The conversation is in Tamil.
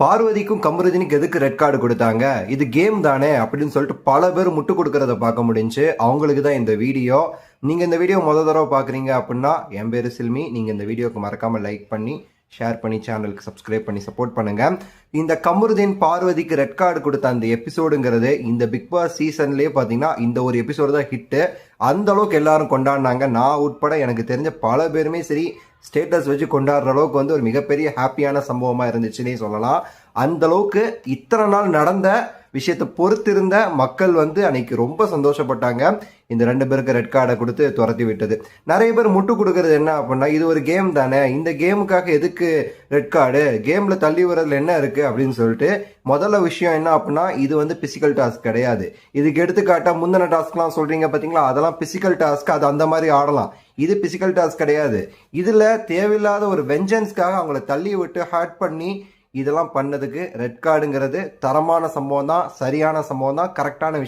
பார்வதிக்கும் கமருதீனுக்கு எதுக்கு ரெட் கார்டு கொடுத்தாங்க, இது கேம் தானே அப்படின்னு சொல்லிட்டு பல பேர் முட்டு கொடுக்கறத பார்க்க முடிஞ்சு. அவங்களுக்கு தான் இந்த வீடியோ. நீங்க இந்த வீடியோ தடவை பாக்குறீங்க அப்படின்னா என் பேரு சில்மி. நீங்க இந்த வீடியோக்கு மறக்காம லைக் பண்ணி ஷேர் பண்ணி சேனலுக்கு சப்ஸ்கிரைப் பண்ணி சப்போர்ட் பண்ணுங்க. இந்த கமருதீன் பார்வதிக்கு ரெட் கார்டு கொடுத்த அந்த எபிசோடுங்கிறது இந்த பிக் பாஸ் சீசன்லயே பாத்தீங்கன்னா இந்த ஒரு எபிசோடு தான் ஹிட்டு. அந்த அளவுக்கு எல்லாரும் கொண்டாடினாங்க. நான் உட்பட எனக்கு தெரிஞ்ச பல பேருமே சரி ஸ்டேட்டஸ் வச்சு கொண்டாடுற அளவுக்கு ஒரு மிகப்பெரிய ஹாப்பியான சம்பவமா இருந்துச்சுன்னே சொல்லலாம். அந்த அளவுக்கு இத்தனை நாள் நடந்த விஷயத்தை பொறுத்திருந்த மக்கள் அன்னைக்கு ரொம்ப சந்தோஷப்பட்டாங்க. இந்த 2 பேருக்கு ரெட் கார்டை கொடுத்து துரத்தி விட்டது. நிறைய பேர் முட்டு கொடுக்கறது என்ன அப்படின்னா, இது ஒரு கேம் தானே, இந்த கேமுக்காக எதுக்கு ரெட் கார்டு, கேம்ல தள்ளி வர்றதுல என்ன இருக்கு அப்படின்னு சொல்லிட்டு. முதல்ல விஷயம் என்ன அப்படின்னா, இது பிசிக்கல் டாஸ்க் கிடையாது. இதுக்கு எடுத்துக்காட்டா முந்தின டாஸ்க்லாம் சொல்றீங்க பாத்தீங்களா, அதெல்லாம் பிசிக்கல் டாஸ்க், அது அந்த மாதிரி ஆடலாம். இது பிசிக்கல் டாஸ்க் கிடையாது. இதுல தேவையில்லாத ஒரு வெஞ்சன்ஸ்க்காக அவங்கள தள்ளி விட்டு ஹர்ட் பண்ணி இதெல்லாம் பண்ணதுக்கு ரெட் கார்டுங்கிறது தரமான சம்பவம் தான், சரியான சம்பவம் தான், கரெக்டான விஷயம்.